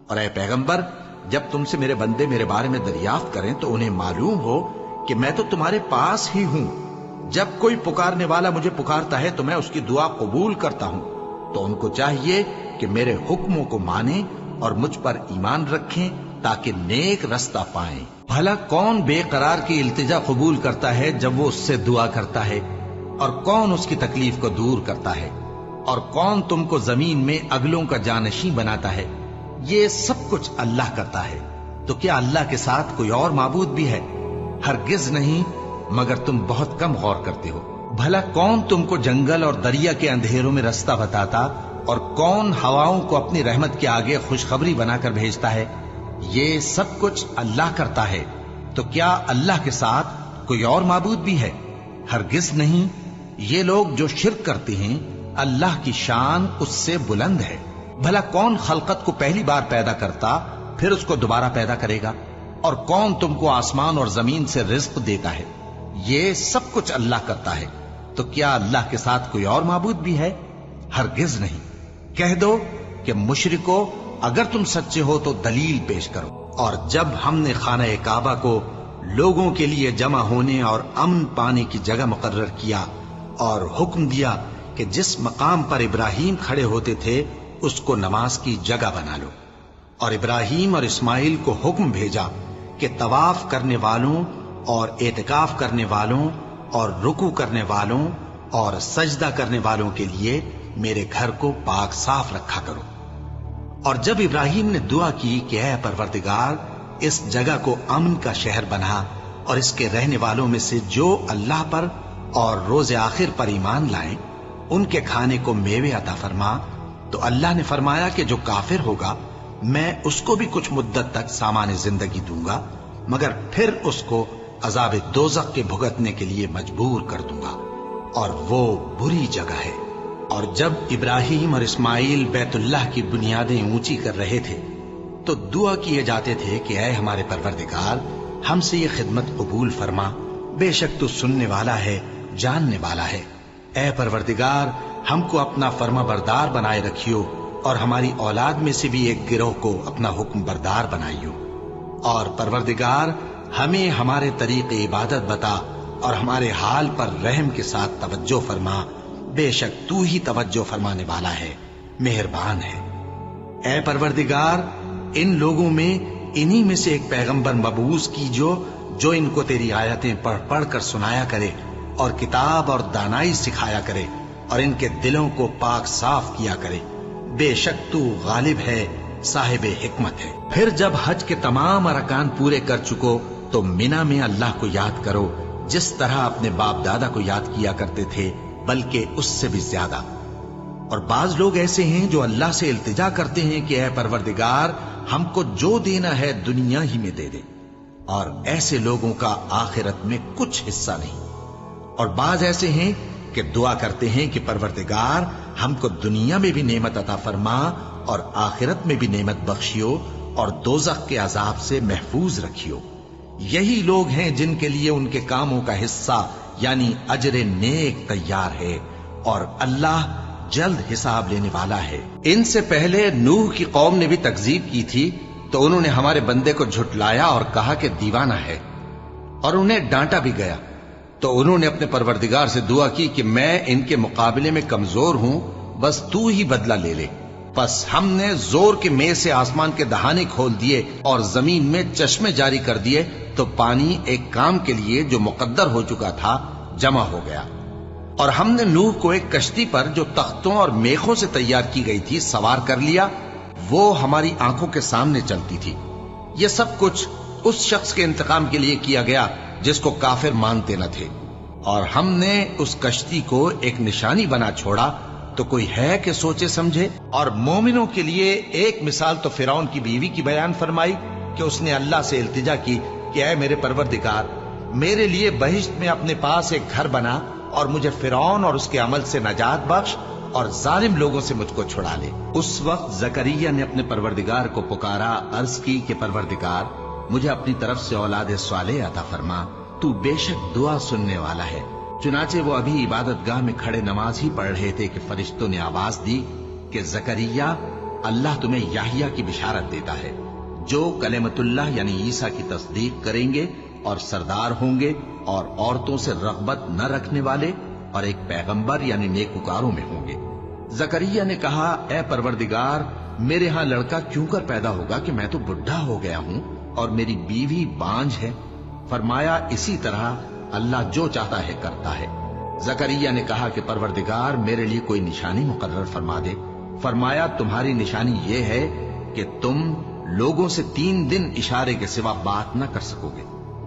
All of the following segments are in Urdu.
اور اے پیغمبر، جب تم سے میرے بندے میرے بارے میں دریافت کریں تو انہیں معلوم ہو کہ میں تو تمہارے پاس ہی ہوں۔ جب کوئی پکارنے والا مجھے پکارتا ہے تو میں اس کی دعا قبول کرتا ہوں، تو ان کو چاہیے کہ میرے حکموں کو مانیں اور مجھ پر ایمان رکھیں تاکہ نیک رستہ پائیں۔ بھلا کون بے قرار کی التجا قبول کرتا ہے جب وہ اس سے دعا کرتا ہے، اور کون اس کی تکلیف کو دور کرتا ہے، اور کون تم کو زمین میں اگلوں کا جانشین بناتا ہے؟ یہ سب کچھ اللہ کرتا ہے۔ تو کیا اللہ کے ساتھ کوئی اور معبود بھی ہے؟ ہرگز نہیں، مگر تم بہت کم غور کرتے ہو۔ بھلا کون تم کو جنگل اور دریا کے اندھیروں میں رستہ بتاتا، اور کون ہواؤں کو اپنی رحمت کے آگے خوشخبری بنا کر بھیجتا ہے؟ یہ سب کچھ اللہ کرتا ہے۔ تو کیا اللہ کے ساتھ کوئی اور معبود بھی ہے؟ ہرگز نہیں۔ یہ لوگ جو شرک کرتے ہیں، اللہ کی شان اس سے بلند ہے۔ بھلا کون خلقت کو پہلی بار پیدا کرتا پھر اس کو دوبارہ پیدا کرے گا؟ اور کون تم کو آسمان اور زمین سے رزق دیتا ہے؟ یہ سب کچھ اللہ کرتا ہے۔ تو کیا اللہ کے ساتھ کوئی اور معبود بھی ہے؟ ہرگز نہیں۔ کہہ دو کہ مشرکو، اگر تم سچے ہو تو دلیل پیش کرو۔ اور جب ہم نے خانہ کعبہ کو لوگوں کے لیے جمع ہونے اور امن پانے کی جگہ مقرر کیا اور حکم دیا کہ جس مقام پر ابراہیم کھڑے ہوتے تھے اس کو نماز کی جگہ بنا لو، اور ابراہیم اور اسماعیل کو حکم بھیجا کہ طواف کرنے والوں اور اعتکاف کرنے والوں اور رکوع کرنے والوں اور سجدہ کرنے والوں کے لیے میرے گھر کو پاک صاف رکھا کرو۔ اور جب ابراہیم نے دعا کی کہ اے پروردگار، اس جگہ کو امن کا شہر بنا، اور اس کے رہنے والوں میں سے جو اللہ پر اور روز آخر پر ایمان لائیں ان کے کھانے کو میوے عطا فرما، تو اللہ نے فرمایا کہ جو کافر ہوگا میں اس کو بھی کچھ مدت تک سامان زندگی دوں گا، مگر پھر اس کو عذاب دوزخ کے بھگتنے کے لیے مجبور کر دوں گا، اور وہ بری جگہ ہے۔ اور جب ابراہیم اور اسماعیل بیت اللہ کی بنیادیں اونچی کر رہے تھے تو دعا کیے جاتے تھے کہ اے ہمارے پروردگار، ہم سے یہ خدمت قبول فرما، بے شک تو سننے والا ہے، جاننے والا ہے۔ اے پروردگار، ہم کو اپنا فرما بردار بنائے رکھیو، اور ہماری اولاد میں سے بھی ایک گروہ کو اپنا حکم بردار بنائیو۔ اور پروردگار، ہمیں ہمارے طریق عبادت بتا، اور ہمارے حال پر رحم کے ساتھ توجہ فرما، بے شک تو ہی توجہ فرمانے والا ہے، مہربان ہے۔ اے پروردگار، ان لوگوں میں انہی میں سے ایک پیغمبر مبعوث کیجو جو ان کو تیری آیتیں پڑھ پڑھ کر سنایا کرے، اور کتاب اور دانائی سکھایا کرے، اور ان کے دلوں کو پاک صاف کیا کرے، بے شک تو غالب ہے، صاحب حکمت ہے۔ پھر جب حج کے تمام ارکان پورے کر چکو تو مینا میں اللہ کو یاد کرو جس طرح اپنے باپ دادا کو یاد کیا کرتے تھے، بلکہ اس سے بھی زیادہ۔ اور بعض لوگ ایسے ہیں جو اللہ سے التجا کرتے ہیں کہ اے پروردگار، ہم کو جو دینا ہے دنیا ہی میں دے دے، اور ایسے لوگوں کا آخرت میں کچھ حصہ نہیں۔ اور بعض ایسے ہیں کہ دعا کرتے ہیں کہ پروردگار، ہم کو دنیا میں بھی نعمت عطا فرما اور آخرت میں بھی نعمت بخشیو، اور دوزخ کے عذاب سے محفوظ رکھیو۔ یہی لوگ ہیں جن کے لیے ان کے کاموں کا حصہ یعنی اجر نیک تیار ہے، اور اللہ جلد حساب لینے والا ہے۔ ان سے پہلے نوح کی قوم نے بھی تکذیب کی تھی، تو انہوں نے ہمارے بندے کو جھٹلایا اور کہا کہ دیوانہ ہے، اور انہیں ڈانٹا بھی گیا۔ تو انہوں نے اپنے پروردگار سے دعا کی کہ میں ان کے مقابلے میں کمزور ہوں، بس تو ہی بدلہ لے لے۔ پس ہم نے زور کے مے سے آسمان کے دہانے کھول دیے اور زمین میں چشمے جاری کر دیے، تو پانی ایک کام کے لیے جو مقدر ہو چکا تھا جمع ہو گیا۔ اور ہم نے نوح کو ایک کشتی پر جو تختوں اور میخوں سے تیار کی گئی تھی سوار کر لیا، وہ ہماری آنکھوں کے سامنے چلتی تھی۔ یہ سب کچھ اس شخص کے انتقام کے لیے کیا گیا جس کو کافر مانتے نہ تھے۔ اور ہم نے اس کشتی کو ایک نشانی بنا چھوڑا، تو کوئی ہے کہ سوچے سمجھے؟ اور مومنوں کے لیے ایک مثال تو فرعون کی بیوی کی بیان فرمائی کہ اس نے اللہ سے التجا کی کہ اے میرے پروردگار، میرے لیے بہشت میں اپنے پاس ایک گھر بنا، اور مجھے فرعون اور اس کے عمل سے نجات بخش، اور ظالم لوگوں سے مجھ کو چھڑا لے۔ اس وقت زکریا نے اپنے پروردگار کو پکارا، عرض کی کہ پروردگار، مجھے اپنی طرف سے اولاد صالح عطا فرما، تو بے شک دعا سننے والا ہے۔ چنانچہ وہ ابھی عبادت گاہ میں کھڑے نماز ہی پڑھ رہے تھے کہ فرشتوں نے آواز دی کہ زکریا، اللہ تمہیں یحییٰ کی بشارت دیتا ہے جو کلمۃ اللہ یعنی عیسیٰ کی تصدیق کریں گے اور سردار ہوں گے اور عورتوں سے رغبت نہ رکھنے والے اور ایک پیغمبر یعنی نیکوکاروں میں ہوں گے۔ زکریا نے کہا، اے پروردگار، میرے ہاں لڑکا کیوں کر پیدا ہوگا کہ میں تو بڈھا ہو گیا ہوں اور میری بیوی بانجھ ہے؟ فرمایا، اسی طرح اللہ جو چاہتا ہے کرتا ہے۔ زکریا نے کہا کہ پروردگار میرے لیے کوئی نشانی مقرر فرما دے۔ فرمایا، تمہاری نشانی یہ ہے کہ تم لوگوں سے 3 دن اشارے کے سوا بات نہ کر سکو گے،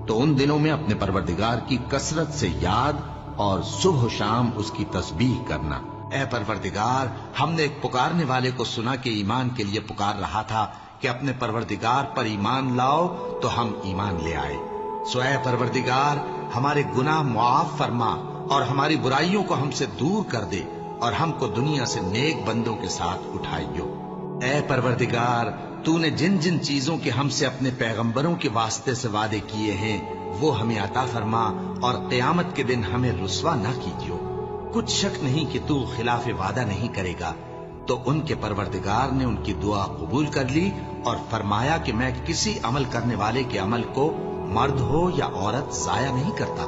تو ان دنوں میں اپنے پروردگار کی کثرت سے یاد اور صبح و شام اس کی تسبیح کرنا۔ اے پروردگار، ہم نے ایک پکارنے والے کو سنا کہ ایمان کے لیے پکار رہا تھا کہ اپنے پروردگار پر ایمان لاؤ، تو ہم ایمان لے آئے۔ سو اے پروردگار، ہمارے گناہ معاف فرما اور ہماری برائیوں کو ہم سے دور کر دے اور ہم کو دنیا سے نیک بندوں کے ساتھ اٹھائیو۔ اے پروردگار، تو نے جن جن چیزوں کے ہم سے اپنے پیغمبروں کے واسطے سے وعدے کیے ہیں وہ ہمیں عطا فرما اور قیامت کے دن ہمیں رسوا نہ کیجیو۔ کچھ شک نہیں کہ تو خلاف وعدہ نہیں کرے گا۔ تو ان کے پروردگار نے ان کی دعا قبول کر لی اور فرمایا کہ میں کسی عمل کرنے والے کے عمل کو مرد ہو یا عورت ضائع نہیں کرتا۔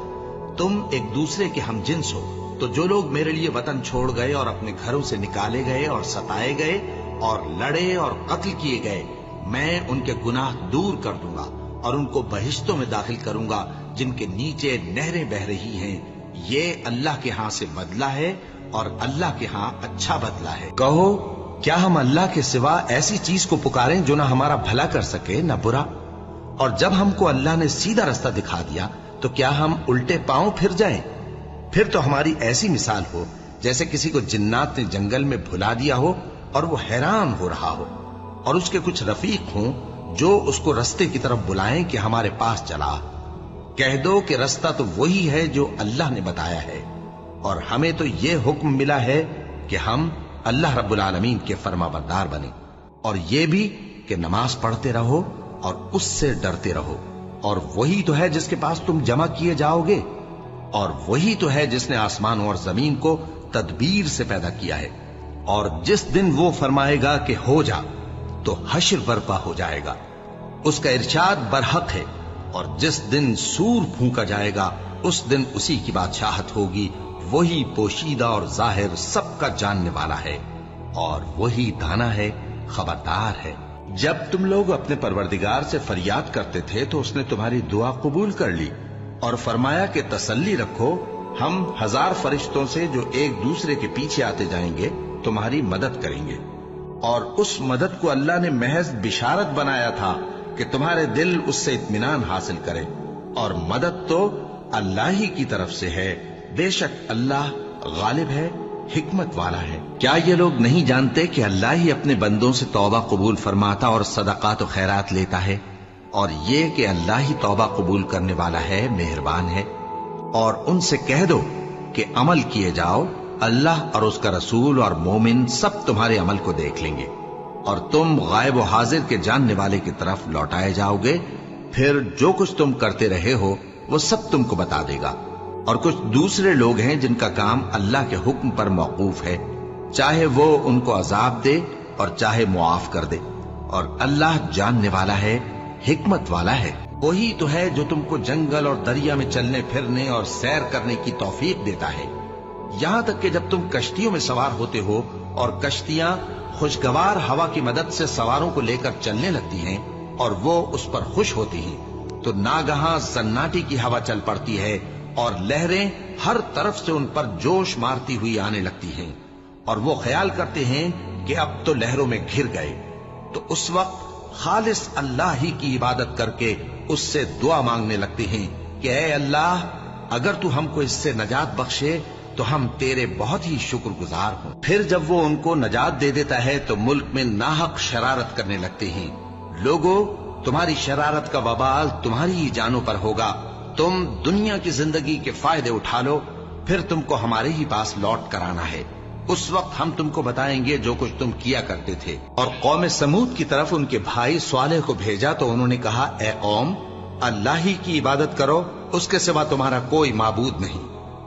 تم ایک دوسرے کے ہم جنس ہو، تو جو لوگ میرے لیے وطن چھوڑ گئے اور اپنے گھروں سے نکالے گئے اور ستائے گئے اور لڑے اور قتل کیے گئے، میں ان کے گناہ دور کر دوں گا اور ان کو بہشتوں میں داخل کروں گا جن کے نیچے نہریں بہ رہی ہیں۔ یہ اللہ کے ہاں سے بدلہ ہے اور اللہ کے ہاں اچھا بدلہ ہے۔ کہو، کیا ہم اللہ کے سوا ایسی چیز کو پکاریں جو نہ ہمارا بھلا کر سکے نہ برا؟ اور جب ہم کو اللہ نے سیدھا رستہ دکھا دیا تو کیا ہم الٹے پاؤں پھر جائیں؟ پھر تو ہماری ایسی مثال ہو جیسے کسی کو جنات نے جنگل میں بھلا دیا ہو اور وہ حیران ہو رہا ہو، اور اس کے کچھ رفیق ہوں جو اس کو رستے کی طرف بلائیں کہ ہمارے پاس چلا۔ کہہ دو کہ رستہ تو وہی ہے جو اللہ نے بتایا ہے، اور ہمیں تو یہ حکم ملا ہے کہ ہم اللہ رب العالمین کے فرما بردار بنیں، اور یہ بھی کہ نماز پڑھتے رہو اور اس سے ڈرتے رہو، اور وہی تو ہے جس کے پاس تم جمع کیے جاؤ گے، اور وہی تو ہے جس نے آسمان اور زمین کو تدبیر سے پیدا کیا ہے، اور جس دن وہ فرمائے گا کہ ہو جا تو حشر برپا ہو جائے گا، اس کا ارشاد برحق ہے، اور جس دن سور پھونکا جائے گا اس دن اسی کی بادشاہت ہوگی، وہی پوشیدہ اور ظاہر سب کا جاننے والا ہے، اور وہی دانا ہے، خبردار ہے۔ جب تم لوگ اپنے پروردگار سے فریاد کرتے تھے تو اس نے تمہاری دعا قبول کر لی اور فرمایا کہ تسلی رکھو، ہم 1000 فرشتوں سے جو ایک دوسرے کے پیچھے آتے جائیں گے تمہاری مدد کریں گے۔ اور اس مدد کو اللہ نے محض بشارت بنایا تھا کہ تمہارے دل اس سے اطمینان حاصل کرے، اور مدد تو اللہ ہی کی طرف سے ہے، بے شک اللہ غالب ہے، حکمت والا ہے۔ کیا یہ لوگ نہیں جانتے کہ اللہ ہی اپنے بندوں سے توبہ قبول فرماتا اور صدقات و خیرات لیتا ہے، اور یہ کہ اللہ ہی توبہ قبول کرنے والا ہے، مہربان ہے۔ اور ان سے کہہ دو کہ عمل کیے جاؤ، اللہ اور اس کا رسول اور مومن سب تمہارے عمل کو دیکھ لیں گے، اور تم غائب و حاضر کے جاننے والے کی طرف لوٹائے جاؤ گے، پھر جو کچھ تم کرتے رہے ہو وہ سب تم کو بتا دے گا۔ اور کچھ دوسرے لوگ ہیں جن کا کام اللہ کے حکم پر موقوف ہے، چاہے وہ ان کو عذاب دے اور چاہے معاف کر دے، اور اللہ جاننے والا ہے، حکمت والا ہے۔ وہی تو ہے جو تم کو جنگل اور دریا میں چلنے پھرنے اور سیر کرنے کی توفیق دیتا ہے، یہاں تک کہ جب تم کشتیوں میں سوار ہوتے ہو اور کشتیاں خوشگوار ہوا کی مدد سے سواروں کو لے کر چلنے لگتی ہیں اور وہ اس پر خوش ہوتی ہیں، تو ناگہاں سناٹی کی ہوا چل پڑتی ہے اور لہریں ہر طرف سے ان پر جوش مارتی ہوئی آنے لگتی ہیں، اور وہ خیال کرتے ہیں کہ اب تو لہروں میں گھر گئے، تو اس وقت خالص اللہ ہی کی عبادت کر کے اس سے دعا مانگنے لگتے ہیں کہ اے اللہ، اگر تو ہم کو اس سے نجات بخشے تو ہم تیرے بہت ہی شکر گزار ہوں۔ پھر جب وہ ان کو نجات دے دیتا ہے تو ملک میں ناحق شرارت کرنے لگتے ہیں۔ لوگو، تمہاری شرارت کا وبال تمہاری ہی جانوں پر ہوگا، تم دنیا کی زندگی کے فائدے اٹھا لو، پھر تم کو ہمارے ہی پاس لوٹ کر آنا ہے، اس وقت ہم تم کو بتائیں گے جو کچھ تم کیا کرتے تھے۔ اور قوم سمود کی طرف ان کے بھائی صالح کو بھیجا تو انہوں نے کہا، اے قوم، اللہ ہی کی عبادت کرو، اس کے سوا تمہارا کوئی معبود نہیں،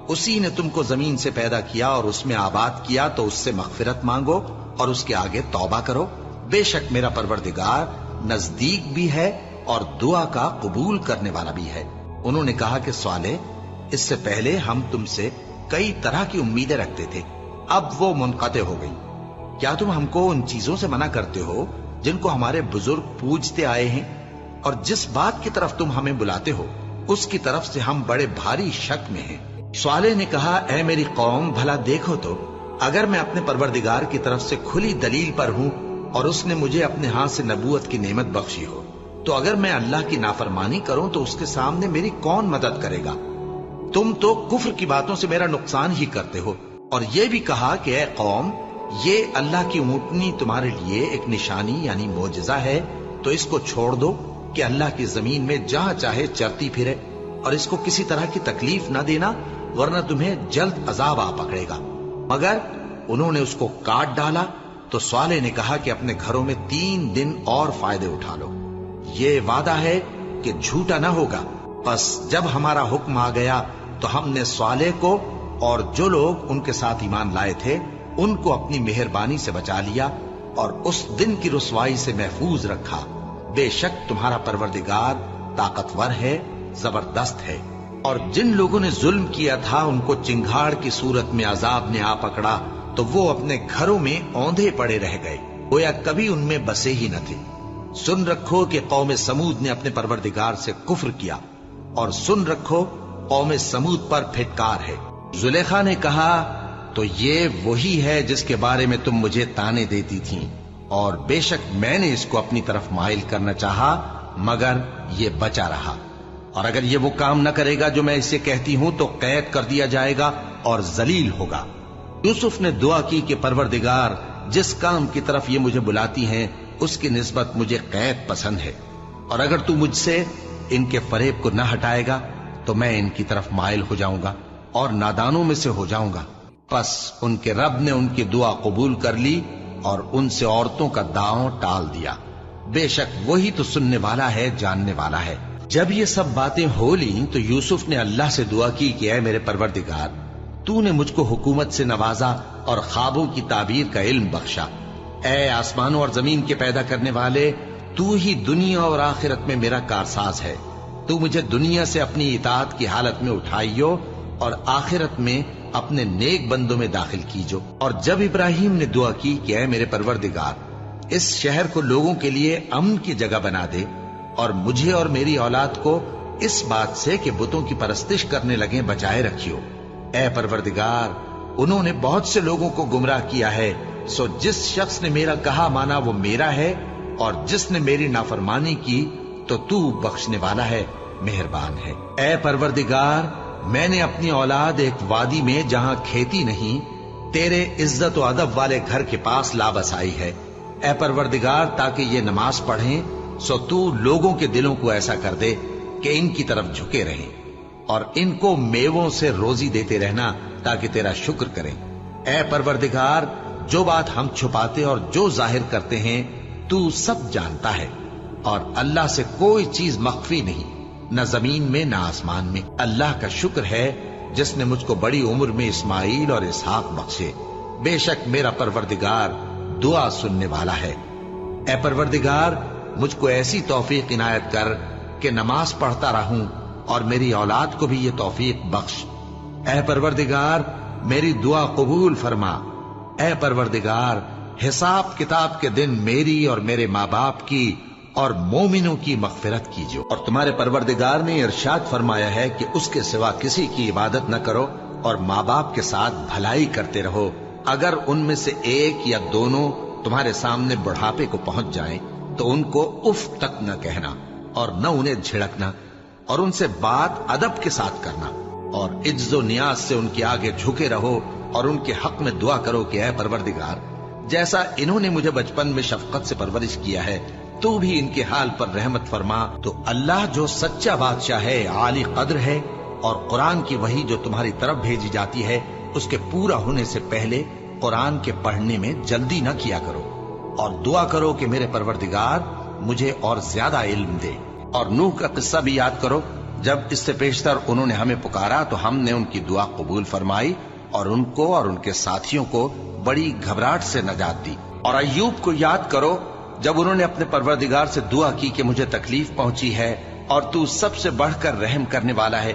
اسی نے تم کو زمین سے پیدا کیا اور اس میں آباد کیا، تو اس سے مغفرت مانگو اور اس کے آگے توبہ کرو، بے شک میرا پروردگار نزدیک بھی ہے اور دعا کا قبول کرنے والا بھی ہے۔ انہوں نے کہا کہ صالح، اس سے پہلے ہم تم سے کئی طرح کی امیدیں رکھتے تھے، اب وہ منقطع ہو گئی۔ کیا تم ہم کو ان چیزوں سے منع کرتے ہو جن کو ہمارے بزرگ پوجتے آئے ہیں؟ اور جس بات کی طرف تم ہمیں بلاتے ہو اس کی طرف سے ہم بڑے بھاری شک میں ہیں۔ صالح نے کہا، اے میری قوم، بھلا دیکھو تو، اگر میں اپنے پروردگار کی طرف سے کھلی دلیل پر ہوں اور اس نے مجھے اپنے ہاتھ سے نبوت کی نعمت بخشی ہو، تو اگر میں اللہ کی نافرمانی کروں تو اس کے سامنے میری کون مدد کرے گا؟ تم تو کفر کی باتوں سے میرا نقصان ہی کرتے ہو۔ اور یہ بھی کہا کہ اے قوم، یہ اللہ کی اونٹنی تمہارے لیے ایک نشانی یعنی معجزہ ہے، تو اس کو چھوڑ دو کہ اللہ کی زمین میں جہاں چاہے چرتی پھرے، اور اس کو کسی طرح کی تکلیف نہ دینا، ورنہ تمہیں جلد عذاب آ پکڑے گا۔ مگر انہوں نے اس کو کاٹ ڈالا۔ تو صالح نے کہا کہ اپنے گھروں میں 3 دن اور فائدے اٹھا لو، یہ وعدہ ہے کہ جھوٹا نہ ہوگا۔ پس جب ہمارا حکم آ گیا تو ہم نے صالح کو اور جو لوگ ان کے ساتھ ایمان لائے تھے ان کو اپنی مہربانی سے بچا لیا اور اس دن کی رسوائی سے محفوظ رکھا۔ بے شک تمہارا پروردگار طاقتور ہے، زبردست ہے۔ اور جن لوگوں نے ظلم کیا تھا ان کو چنگھاڑ کی صورت میں عذاب نے آ پکڑا تو وہ اپنے گھروں میں اوندھے پڑے رہ گئے، گویا کبھی ان میں بسے ہی نہ تھے۔ سن رکھو کہ قوم سمود نے اپنے پروردگار سے کفر کیا، اور سن رکھو قوم سمود پر پھٹکار ہے۔ زلیخا نے کہا، تو یہ وہی ہے جس کے بارے میں تم مجھے تانے دیتی تھیں، اور بے شک میں نے اس کو اپنی طرف مائل کرنا چاہا مگر یہ بچا رہا، اور اگر یہ وہ کام نہ کرے گا جو میں اسے کہتی ہوں تو قید کر دیا جائے گا اور ذلیل ہوگا۔ یوسف نے دعا کی کہ پروردگار، جس کام کی طرف یہ مجھے بلاتی ہیں اس کی نسبت مجھے قید پسند ہے، اور اگر تو مجھ سے ان کے فریب کو نہ ہٹائے گا تو میں ان کی طرف مائل ہو جاؤں گا اور نادانوں میں سے ہو جاؤں گا۔ پس ان کے رب نے ان کی دعا قبول کر لی اور ان سے عورتوں کا داؤں ٹال دیا۔ بے شک وہی تو سننے والا ہے، جاننے والا ہے۔ جب یہ سب باتیں ہو لیں تو یوسف نے اللہ سے دعا کی کہ اے میرے پروردگار، تو نے مجھ کو حکومت سے نوازا اور خوابوں کی تعبیر کا علم بخشا۔ اے آسمانوں اور زمین کے پیدا کرنے والے، تو ہی دنیا اور آخرت میں میرا کارساز ہے۔ تو مجھے دنیا سے اپنی اطاعت کی حالت میں اٹھائیو اور آخرت میں اپنے نیک بندوں میں داخل کیجو۔ اور جب ابراہیم نے دعا کی کہ اے میرے پروردگار، اس شہر کو لوگوں کے لیے امن کی جگہ بنا دے اور مجھے اور میری اولاد کو اس بات سے کہ بتوں کی پرستش کرنے لگیں بچائے رکھیو۔ اے پروردگار، انہوں نے بہت سے لوگوں کو گمراہ کیا ہے، سو جس شخص نے میرا کہا مانا وہ میرا ہے، اور جس نے میری نافرمانی کی تو تو بخشنے والا ہے، مہربان ہے۔ اے پروردگار، میں نے اپنی اولاد ایک وادی میں جہاں کھیتی نہیں، تیرے عزت و ادب والے گھر کے پاس لا بسائی ہے۔ اے پروردگار، تاکہ یہ نماز پڑھیں سو تو لوگوں کے دلوں کو ایسا کر دے کہ ان کی طرف جھکے رہیں، اور ان کو میووں سے روزی دیتے رہنا تاکہ تیرا شکر کریں۔ اے پروردگار، جو بات ہم چھپاتے اور جو ظاہر کرتے ہیں تو سب جانتا ہے، اور اللہ سے کوئی چیز مخفی نہیں، نہ زمین میں نہ آسمان میں۔ اللہ کا شکر ہے جس نے مجھ کو بڑی عمر میں اسماعیل اور اسحاق بخشے۔ بے شک میرا پروردگار دعا سننے والا ہے۔ اے پروردگار، مجھ کو ایسی توفیق عنایت کر کہ نماز پڑھتا رہوں، اور میری اولاد کو بھی یہ توفیق بخش۔ اے پروردگار، میری دعا قبول فرما۔ اے پروردگار، حساب کتاب کے دن میری اور میرے ماں باپ کی اور مومنوں کی مغفرت کیجو۔ اور تمہارے پروردگار نے ارشاد فرمایا ہے کہ اس کے سوا کسی کی عبادت نہ کرو، اور ماں باپ کے ساتھ بھلائی کرتے رہو۔ اگر ان میں سے ایک یا دونوں تمہارے سامنے بڑھاپے کو پہنچ جائیں تو ان کو اف تک نہ کہنا، اور نہ انہیں جھڑکنا، اور ان سے بات ادب کے ساتھ کرنا، اور عجز و نیاز سے ان کے آگے جھکے رہو، اور ان کے حق میں دعا کرو کہ اے پروردگار، جیسا انہوں نے مجھے بچپن میں شفقت سے پرورش کیا ہے تو بھی ان کے حال پر رحمت فرما۔ تو اللہ جو سچا بادشاہ ہے، عالی قدر ہے، اور قرآن کی وحی جو تمہاری طرف بھیجی جاتی ہے اس کے پورا ہونے سے پہلے قرآن کے پڑھنے میں جلدی نہ کیا کرو، اور دعا کرو کہ میرے پروردگار مجھے اور زیادہ علم دے۔ اور نوح کا قصہ بھی یاد کرو، جب اس سے پیشتر انہوں نے ہمیں پکارا تو ہم نے ان کی دعا قبول فرمائی اور ان کو اور ان کے ساتھیوں کو بڑی گھبراہٹ سے نجات دی۔ اور ایوب کو یاد کرو جب انہوں نے اپنے پروردگار سے دعا کی کہ مجھے تکلیف پہنچی ہے اور تو سب سے بڑھ کر رحم کرنے والا ہے،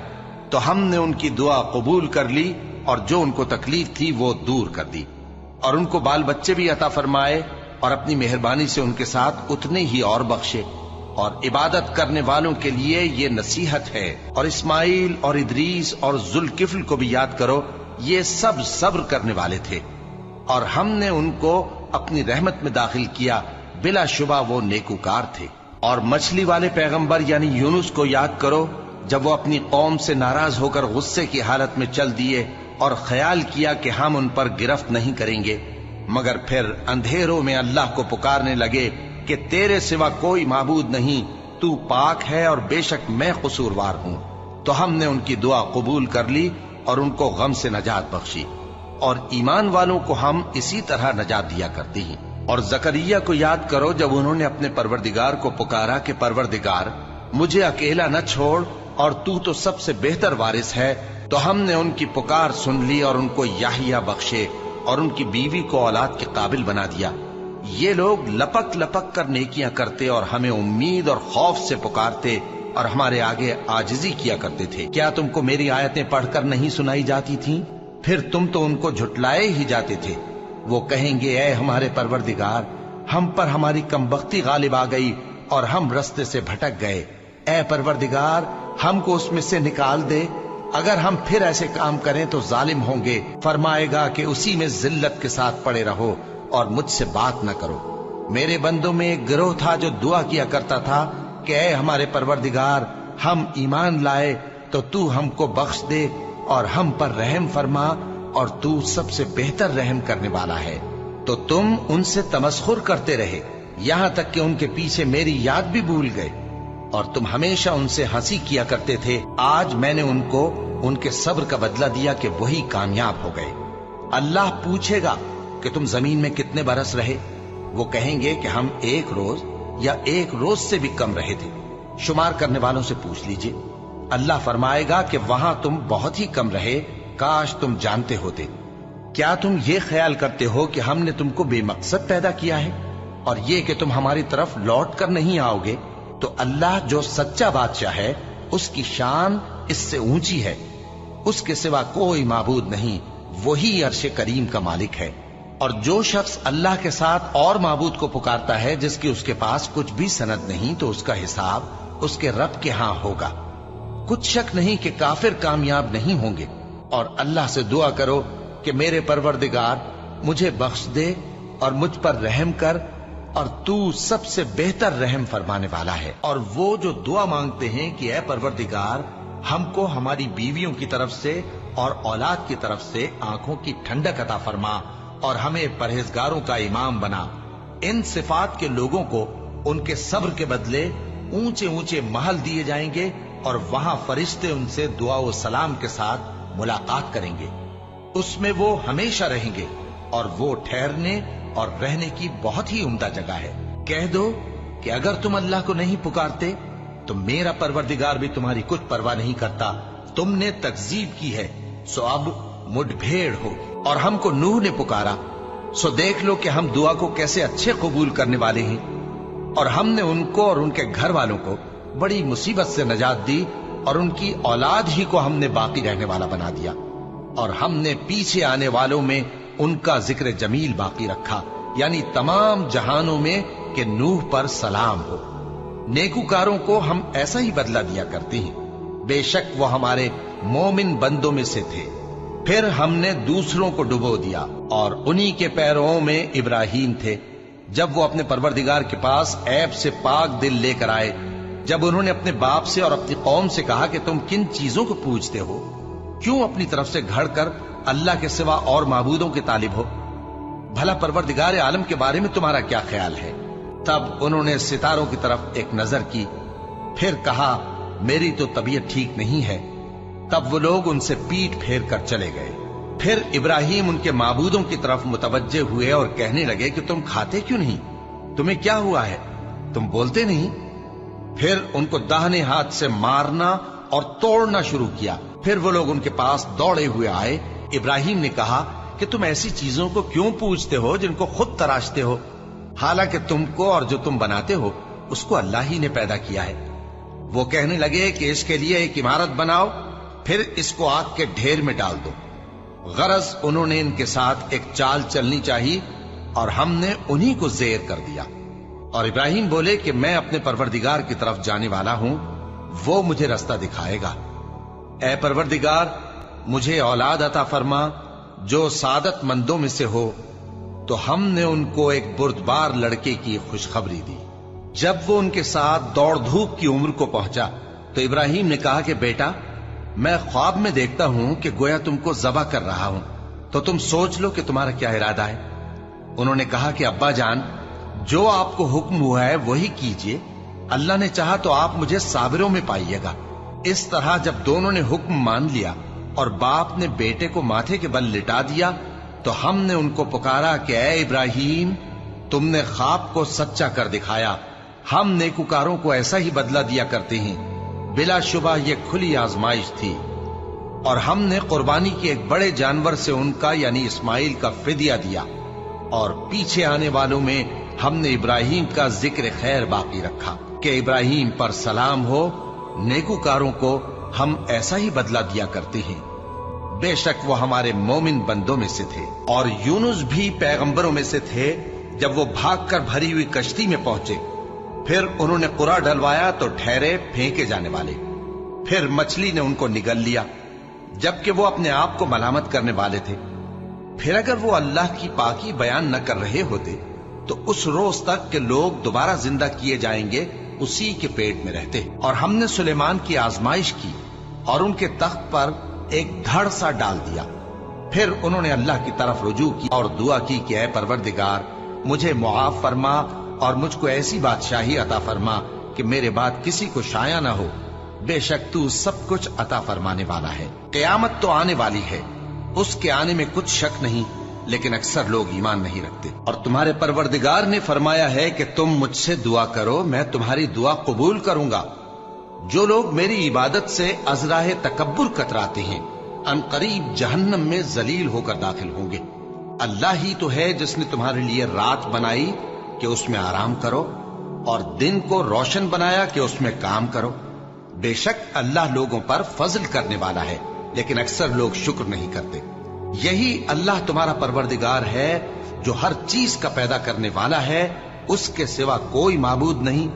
تو ہم نے ان کی دعا قبول کر لی اور جو ان کو تکلیف تھی وہ دور کر دی، اور ان کو بال بچے بھی عطا فرمائے اور اپنی مہربانی سے ان کے ساتھ اتنے ہی اور بخشے۔ اور عبادت کرنے والوں کے لیے یہ نصیحت ہے۔ اور اسماعیل اور ادریس اور ذوالکفل کو بھی یاد کرو، یہ سب صبر کرنے والے تھے اور ہم نے ان کو اپنی رحمت میں داخل کیا، بلا شبہ وہ نیکوکار تھے۔ اور مچھلی والے پیغمبر یعنی یونس کو یاد کرو، جب وہ اپنی قوم سے ناراض ہو کر غصے کی حالت میں چل دیے اور خیال کیا کہ ہم ان پر گرفت نہیں کریں گے، مگر پھر اندھیروں میں اللہ کو پکارنے لگے کہ تیرے سوا کوئی معبود نہیں، تو پاک ہے اور بے شک میں قصوروار ہوں، تو ہم نے ان کی دعا قبول کر لی اور ان کو غم سے نجات بخشی، اور ایمان والوں کو ہم اسی طرح نجات دیا کرتے ہیں۔ اور زکریا کو یاد کرو، جب انہوں نے اپنے پروردگار کو پکارا کہ پروردگار مجھے اکیلا نہ چھوڑ اور تو سب سے بہتر وارث ہے، تو ہم نے ان کی پکار سن لی اور ان کو یحییٰ بخشے اور ان کی بیوی کو اولاد کے قابل بنا دیا۔ یہ لوگ لپک لپک کر نیکیاں کرتے اور ہمیں امید اور خوف سے پکارتے اور ہمارے آگے عاجزی کیا کرتے تھے۔ کیا تم کو میری آیتیں پڑھ کر نہیں سنائی جاتی تھیں؟ پھر تم تو ان کو جھٹلائے ہی جاتے تھے۔ وہ کہیں گے اے ہمارے پروردگار، ہم پر ہماری کمبختی غالب آ گئی اور ہم رستے سے بھٹک گئے، اے پروردگار ہم کو اس میں سے نکال دے، اگر ہم پھر ایسے کام کریں تو ظالم ہوں گے۔ فرمائے گا کہ اسی میں ذلت کے ساتھ پڑے رہو اور مجھ سے بات نہ کرو۔ میرے بندوں میں ایک گروہ تھا جو دعا کیا کرتا تھا کہ اے ہمارے پروردگار ہم ایمان لائے تو ہم کو بخش دے اور ہم پر رحم فرما، اور تو سب سے بہتر رحم کرنے والا ہے۔ تو تم ان سے تمسخر کرتے رہے یہاں تک کہ ان کے پیچھے میری یاد بھی بھول گئے، اور تم ہمیشہ ان سے ہنسی کیا کرتے تھے۔ آج میں نے ان کو ان کے صبر کا بدلہ دیا کہ وہی کامیاب ہو گئے۔ اللہ پوچھے گا کہ تم زمین میں کتنے برس رہے؟ وہ کہیں گے کہ ہم 1 روز یا 1 روز سے بھی کم رہے تھے۔ شمار کرنے والوں سے پوچھ لیجئے۔ اللہ فرمائے گا کہ وہاں تم بہت ہی کم رہے، کاش تم جانتے ہوتے۔ کیا تم یہ خیال کرتے ہو کہ ہم نے تم کو بے مقصد پیدا کیا ہے اور یہ کہ تم ہماری طرف لوٹ کر نہیں آؤ گے؟ تو اللہ جو سچا بادشاہ ہے اس کی شان اس سے اونچی ہے، اس کے سوا کوئی معبود نہیں، وہی عرش کریم کا مالک ہے۔ اور جو شخص اللہ کے ساتھ اور معبود کو پکارتا ہے جس کی اس کے پاس کچھ بھی سند نہیں، تو اس کا حساب اس کے رب کے ہاں ہوگا۔ کچھ شک نہیں کہ کافر کامیاب نہیں ہوں گے۔ اور اللہ سے دعا کرو کہ میرے پروردگار مجھے بخش دے اور مجھ پر رحم کر، اور تو سب سے بہتر رحم فرمانے والا ہے۔ اور وہ جو دعا مانگتے ہیں کہ اے پروردگار ہم کو ہماری بیویوں کی طرف سے اور اولاد کی طرف سے آنکھوں کی ٹھنڈک عطا فرما اور ہمیں پرہیزگاروں کا امام بنا، ان صفات کے لوگوں کو ان کے صبر کے بدلے اونچے اونچے محل دیے جائیں گے، اور وہاں فرشتے ان سے دعا و سلام کے ساتھ ملاقات کریں گے، اس میں وہ ہمیشہ رہیں گے، اور وہ ٹھہرنے اور رہنے کی بہت ہی عمدہ جگہ ہے۔ کہہ دو کہ اگر تم اللہ کو نہیں پکارتے تو میرا پروردگار بھی تمہاری کچھ پرواہ نہیں کرتا۔ تم نے تکذیب کی ہے سو اب مڈ بھیڑ ہو، اور ہم کو نوح نے پکارا سو دیکھ لو کہ ہم دعا کو کیسے اچھے قبول کرنے والے ہیں، اور ہم نے ان کو اور ان کے گھر والوں کو بڑی مصیبت سے نجات دی، اور ان کی اولاد ہی کو ہم نے باقی رہنے والا بنا دیا، اور ہم نے پیچھے آنے والوں میں ان کا ذکر جمیل باقی رکھا، یعنی تمام جہانوں میں کہ نوح پر سلام ہو۔ نیکوکاروں کو ہم ایسا ہی بدلہ دیا کرتے ہیں، بے شک وہ ہمارے مومن بندوں میں سے تھے۔ پھر ہم نے دوسروں کو ڈبو دیا، اور انہی کے پیروں میں ابراہیم تھے، جب وہ اپنے پروردگار کے پاس عیب سے پاک دل لے کر آئے، جب انہوں نے اپنے باپ سے اور اپنی قوم سے کہا کہ تم کن چیزوں کو پوجتے ہو؟ کیوں اپنی طرف سے گھڑ کر اللہ کے سوا اور معبودوں کے طالب ہو؟ بھلا پروردگار عالم کے بارے میں تمہارا کیا خیال ہے؟ تب انہوں نے ستاروں کی طرف ایک نظر کی، پھر کہا میری تو طبیعت ٹھیک نہیں ہے۔ تب وہ لوگ ان سے پیٹ پھیر کر چلے گئے۔ پھر ابراہیم ان کے معبودوں کی طرف متوجہ ہوئے اور کہنے لگے کہ تم کھاتے کیوں نہیں؟ تمہیں کیا ہوا ہے؟ تم بولتے نہیں؟ پھر ان کو داہنے ہاتھ سے مارنا اور توڑنا شروع کیا۔ پھر وہ لوگ ان کے پاس دوڑے ہوئے آئے۔ ابراہیم نے کہا کہ تم ایسی چیزوں کو کیوں پوجتے ہو جن کو خود تراشتے ہو؟ حالانکہ تم کو اور جو تم بناتے ہو اس کو اللہ ہی نے پیدا کیا ہے۔ وہ کہنے لگے کہ اس کے لیے ایک عمارت بناؤ، پھر اس کو آگ کے ڈھیر میں ڈال دو۔ غرض انہوں نے ان کے ساتھ ایک چال چلنی چاہیے اور ہم نے انہی کو زیر کر دیا۔ اور ابراہیم بولے کہ میں اپنے پروردگار کی طرف جانے والا ہوں، وہ مجھے رستہ دکھائے گا۔ اے پروردگار، مجھے اولاد عطا فرما جو سعادت مندوں میں سے ہو۔ تو ہم نے ان کو ایک بردبار لڑکے کی خوشخبری دی۔ جب وہ ان کے ساتھ دوڑ دھوپ کی عمر کو پہنچا تو ابراہیم نے کہا کہ بیٹا، میں خواب میں دیکھتا ہوں کہ گویا تم کو ذبح کر رہا ہوں، تو تم سوچ لو کہ تمہارا کیا ارادہ ہے۔ انہوں نے کہا کہ ابا جان، جو آپ کو حکم ہوا ہے وہی کیجئے، اللہ نے چاہا تو آپ مجھے صابروں میں پائیے گا۔ اس طرح جب دونوں نے حکم مان لیا اور باپ نے بیٹے کو ماتھے کے بل لٹا دیا تو ہم نے ان کو پکارا کہ اے ابراہیم، تم نے خواب کو سچا کر دکھایا، ہم نیکوکاروں کو ایسا ہی بدلہ دیا کرتے ہیں۔ بلا شبہ یہ کھلی آزمائش تھی، اور ہم نے قربانی کی ایک بڑے جانور سے ان کا یعنی اسماعیل کا فدیہ دیا، اور پیچھے آنے والوں میں ہم نے ابراہیم کا ذکر خیر باقی رکھا کہ ابراہیم پر سلام ہو، نیکوکاروں کو ہم ایسا ہی بدلہ دیا کرتے ہیں۔ بے شک وہ ہمارے مومن بندوں میں سے تھے۔ اور یونس بھی پیغمبروں میں سے تھے۔ جب وہ بھاگ کر بھری ہوئی کشتی میں پہنچے، پھر انہوں نے قرا ڈلوایا تو ٹھہرے پھینکے جانے والے، پھر مچھلی نے ان کو نگل لیا، جبکہ وہ اپنے آپ کو ملامت کرنے والے تھے۔ پھر اگر وہ اللہ کی پاکی بیان نہ کر رہے ہوتے تو اس روز تک کہ لوگ دوبارہ زندہ کیے جائیں گے اسی کے پیٹ میں رہتے۔ اور ہم نے سلیمان کی آزمائش کی اور ان کے تخت پر ایک دھڑ سا ڈال دیا۔ پھر انہوں نے اللہ کی طرف رجوع کی اور دعا کی کہ اے پروردگار، مجھے معاف فرما اور مجھ کو ایسی بادشاہی عطا فرما کہ میرے بعد کسی کو شایع نہ ہو، بے شک تو سب کچھ عطا فرمانے والا ہے۔ قیامت تو آنے والی ہے، اس کے آنے میں کچھ شک نہیں، لیکن اکثر لوگ ایمان نہیں رکھتے۔ اور تمہارے پروردگار نے فرمایا ہے کہ تم مجھ سے دعا کرو، میں تمہاری دعا قبول کروں گا۔ جو لوگ میری عبادت سے ازراہ تکبر کتراتے ہیں ان قریب جہنم میں ذلیل ہو کر داخل ہوں گے۔ اللہ ہی تو ہے جس نے تمہارے لیے رات بنائی کہ اس میں آرام کرو، اور دن کو روشن بنایا کہ اس میں کام کرو۔ بے شک اللہ لوگوں پر فضل کرنے والا ہے، لیکن اکثر لوگ شکر نہیں کرتے۔ یہی اللہ تمہارا پروردگار ہے جو ہر چیز کا پیدا کرنے والا ہے، اس کے سوا کوئی معبود نہیں،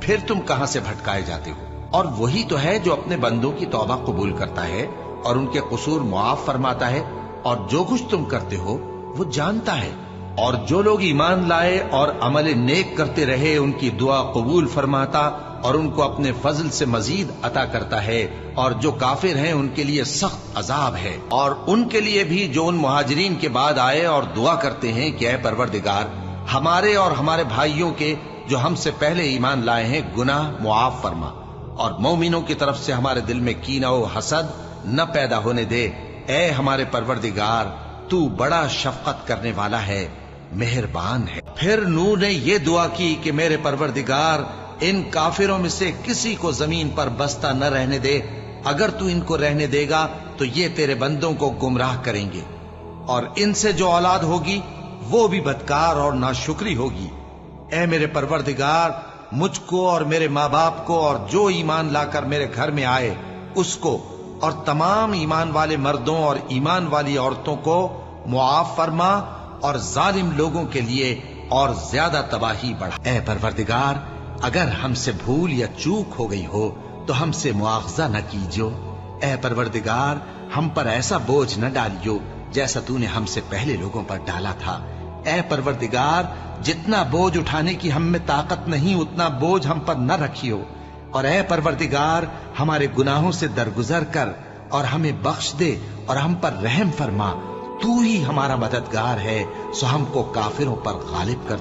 پھر تم کہاں سے بھٹکائے جاتے ہو؟ اور وہی تو ہے جو اپنے بندوں کی توبہ قبول کرتا ہے اور ان کے قصور معاف فرماتا ہے، اور جو کچھ تم کرتے ہو وہ جانتا ہے۔ اور جو لوگ ایمان لائے اور عمل نیک کرتے رہے ان کی دعا قبول فرماتا اور ان کو اپنے فضل سے مزید عطا کرتا ہے۔ اور جو کافر ہیں ان کے لیے سخت عذاب ہے۔ اور ان کے لیے بھی جو ان مہاجرین کے بعد آئے اور دعا کرتے ہیں کہ اے پروردگار، ہمارے اور ہمارے بھائیوں کے جو ہم سے پہلے ایمان لائے ہیں گناہ معاف فرما، اور مومنوں کی طرف سے ہمارے دل میں کینہ و حسد نہ پیدا ہونے دے۔ اے ہمارے پروردگار، تو بڑا شفقت کرنے والا ہے، مہربان ہے۔ پھر نوح نے یہ دعا کی کہ میرے پروردگار، ان کافروں میں سے کسی کو زمین پر بستہ نہ رہنے دے، اگر تو ان کو رہنے دے گا تو یہ تیرے بندوں کو گمراہ کریں گے، اور ان سے جو اولاد ہوگی وہ بھی بدکار اور ناشکری ہوگی۔ اے میرے پروردگار، مجھ کو اور میرے ماں باپ کو اور جو ایمان لا کر میرے گھر میں آئے اس کو اور تمام ایمان والے مردوں اور ایمان والی عورتوں کو معاف فرما، اور ظالم لوگوں کے لیے اور زیادہ تباہی بڑھا۔ اے پروردگار، اگر ہم سے بھول یا چوک ہو گئی ہو تو ہم سے مواخذہ نہ کیجو۔ اے پروردگار، ہم پر ایسا بوجھ نہ ڈالیو جیسا تو نے ہم سے پہلے لوگوں پر ڈالا تھا۔ اے پروردگار، جتنا بوجھ اٹھانے کی ہم میں طاقت نہیں اتنا بوجھ ہم پر نہ رکھیو، اور اے پروردگار، ہمارے گناہوں سے درگزر کر اور ہمیں بخش دے اور ہم پر رحم فرما۔ تو ہی ہمارا مددگار ہے، سو ہم کو کافروں پر غالب کر۔